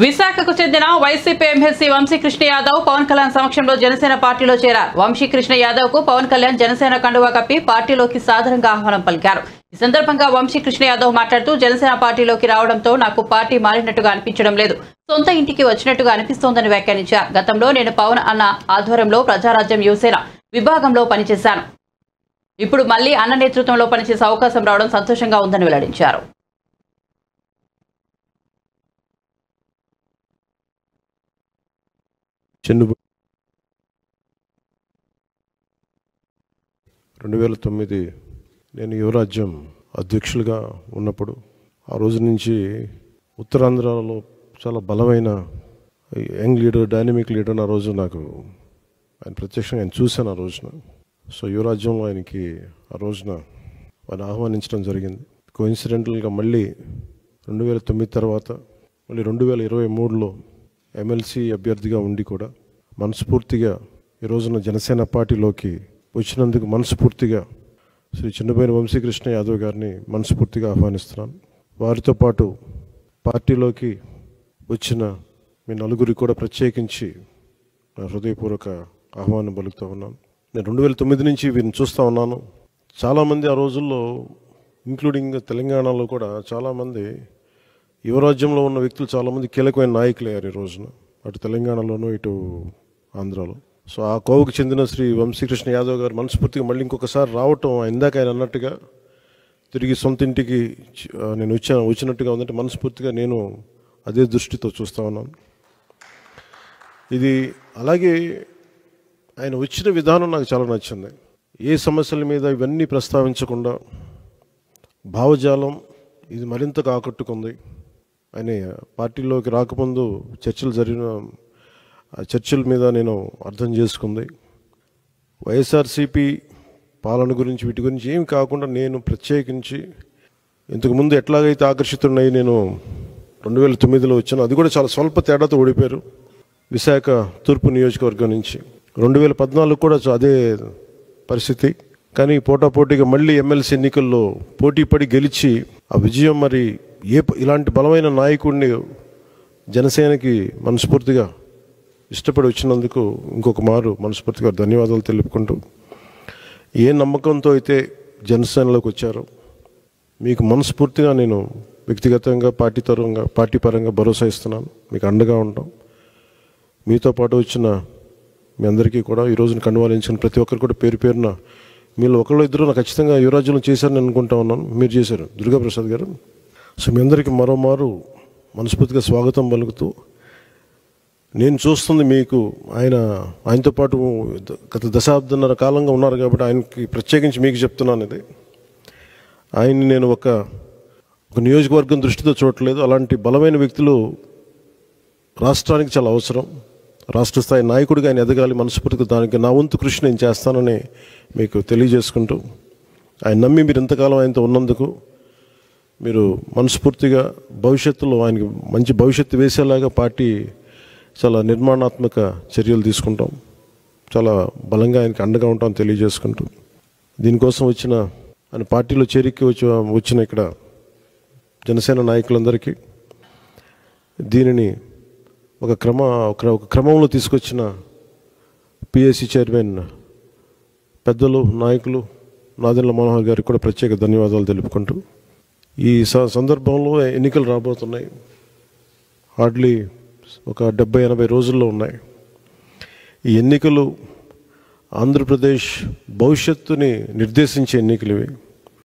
విశాఖకు చెందిన YCP MLC Vamsikrishna Yadav Pawan Kalyan సమక్షంలో జనసేన పార్టీలో చేరారు. వంశీకృష్ణ యాదవ్ కు పవన్ కళ్యాణ్ జనసేన కండువా కప్పి పార్టీలోకి సాదరంగా ఆహ్వానం పలికారు. ఈ సందర్భంగా వంశీకృష్ణ యాదవ్ మాట్లాడుతూ జనసేన పార్టీలోకి రావడంతో నాకు పార్టీ మారినట్టుగా అనిపించడం లేదు, సొంత ఇంటికి వచ్చినట్టుగా అనిపిస్తోందని వ్యాఖ్యానించారు. గతంలో నేను పవన్ అన్న ఆధ్వర్యంలో ప్రజారాజ్యం యువసేన విభాగంలో పనిచేశాను. ఇప్పుడు మళ్లీ అన్న నేతృత్వంలో పనిచేసే అవకాశం రావడం సంతోషంగా ఉందని వెల్లడించారు. చెన్ను 2009 నేను యువరాజ్యం అధ్యక్షులుగా ఉన్నప్పుడు ఆ రోజు నుంచి ఉత్తరాంధ్రలో చాలా బలమైన యంగ్ లీడర్, డైనమిక్ లీడర్. ఆ రోజు నాకు ఆయన ప్రత్యక్షంగా ఆయన చూశాను ఆ రోజున. సో యువరాజ్యంలో ఆయనకి ఆ రోజున ఆయన ఆహ్వానించడం జరిగింది. కోఇన్సిడెంటల్గా మళ్ళీ 2009 తర్వాత మళ్ళీ 2023లో ఎమ్మెల్సీ అభ్యర్థిగా ఉండి కూడా మనస్ఫూర్తిగా ఈ రోజున జనసేన పార్టీలోకి వచ్చినందుకు మనస్ఫూర్తిగా శ్రీ చిన్నబోయిన వంశీకృష్ణ యాదవ్ గారిని మనస్ఫూర్తిగా ఆహ్వానిస్తున్నాను. వారితో పాటు పార్టీలోకి వచ్చిన మీ నలుగురికి కూడా ప్రత్యేకించి నా హృదయపూర్వక ఆహ్వానం పలుకుతూ ఉన్నాను. నేను 2009 నుంచి వీరిని చూస్తూ ఉన్నాను. చాలామంది ఆ రోజుల్లో ఇంక్లూడింగ్ తెలంగాణలో కూడా చాలామంది యువరాజ్యంలో ఉన్న వ్యక్తులు చాలామంది కీలకమైన నాయకులు అయ్యారు ఈ రోజున, అటు తెలంగాణలోనూ ఇటు ఆంధ్రాలో. సో ఆ కోవకు చెందిన శ్రీ వంశీకృష్ణ యాదవ్ గారు మనస్ఫూర్తిగా మళ్ళీ ఇంకొకసారి రావటం, ఇందాక ఆయన అన్నట్టుగా తిరిగి సొంత ఇంటికి నేను వచ్చినట్టుగా ఉందంటే మనస్ఫూర్తిగా నేను అదే దృష్టితో చూస్తూ ఉన్నాను. ఇది అలాగే ఆయన వచ్చిన విధానం నాకు చాలా నచ్చింది. ఏ సమస్యల మీద ఇవన్నీ ప్రస్తావించకుండా భావజాలం ఇది మరింతగా ఆకట్టుకుంది. ఆయన పార్టీలోకి రాకముందు చర్చలు జరిగిన చర్చల మీద నేను అర్థం చేసుకుంది. వైఎస్ఆర్సీపీ పాలన గురించి వీటి గురించి ఏమి కాకుండా నేను ప్రత్యేకించి ఇంతకుముందు ఎట్లాగైతే ఆకర్షితున్నాయి నేను 2009లో వచ్చాను, అది కూడా చాలా స్వల్ప తేడాతో ఓడిపోయారు విశాఖ తూర్పు నియోజకవర్గం నుంచి. 2014 కూడా అదే పరిస్థితి. కానీ పోటాపోటీగా మళ్ళీ ఎమ్మెల్సీ ఎన్నికల్లో పోటీపడి గెలిచి ఆ విజయం మరి ఇలాంటి బలమైన నాయకుడిని జనసేనకి మనస్ఫూర్తిగా ఇష్టపడి వచ్చినందుకు ఇంకొక మారు మనస్ఫూర్తిగా ధన్యవాదాలు తెలుపుకుంటూ, ఏ నమ్మకంతో అయితే జనసేనలోకి వచ్చారో మీకు మనస్ఫూర్తిగా నేను వ్యక్తిగతంగా పార్టీ పరంగా భరోసా ఇస్తున్నాను. మీకు అండగా ఉంటాం. మీతో పాటు వచ్చిన మీ అందరికీ కూడా ఈ రోజున కండువాలించిన ప్రతి ఒక్కరు కూడా పేరు పేరున మీలో ఒకళ్ళు ఇద్దరు నాకు ఖచ్చితంగా యువరాజ్యంలో చేశారని అనుకుంటా ఉన్నాను. మీరు చేశారు, దుర్గాప్రసాద్ గారు. సో మీ అందరికీ మరోమారు మనస్ఫూర్తిగా స్వాగతం పలుకుతూ, నేను చూస్తుంది మీకు ఆయనతో పాటు గత దశాబ్దన్నర కాలంగా ఉన్నారు కాబట్టి ఆయనకి ప్రత్యేకించి మీకు చెప్తున్నాను. ఇది ఆయన్ని నేను ఒక నియోజకవర్గం దృష్టితో చూడట్లేదు. అలాంటి బలమైన వ్యక్తులు రాష్ట్రానికి చాలా అవసరం. రాష్ట్ర స్థాయి నాయకుడిగా ఆయన ఎదగాలి. మనస్ఫూర్తిగా దానికి నా వంతు కృషి నేను చేస్తానని మీకు తెలియజేసుకుంటూ, ఆయన నమ్మి మీరు ఇంతకాలం ఆయనతో ఉన్నందుకు మీరు మనస్ఫూర్తిగా భవిష్యత్తులో ఆయనకి మంచి భవిష్యత్తు వేసేలాగా పార్టీ చాలా నిర్మాణాత్మక చర్యలు తీసుకుంటాం. చాలా బలంగా ఆయనకి అండగా ఉంటామని తెలియజేసుకుంటూ, దీనికోసం ఆయన పార్టీలో చేరిక వచ్చిన ఇక్కడ జనసేన నాయకులందరికీ దీనిని ఒక క్రమంలో తీసుకొచ్చిన పిఎస్సి చైర్మన్ పెద్దలు నాయకులు నాదెండ్ల మనోహర్ గారికి కూడా ప్రత్యేక ధన్యవాదాలు తెలుపుకుంటూ, ఈ సందర్భంలో ఎన్నికలు రాబోతున్నాయి. హార్డ్లీ ఒక 70-80 రోజుల్లో ఉన్నాయి. ఈ ఎన్నికలు ఆంధ్రప్రదేశ్ భవిష్యత్తుని నిర్దేశించే ఎన్నికలు ఇవి.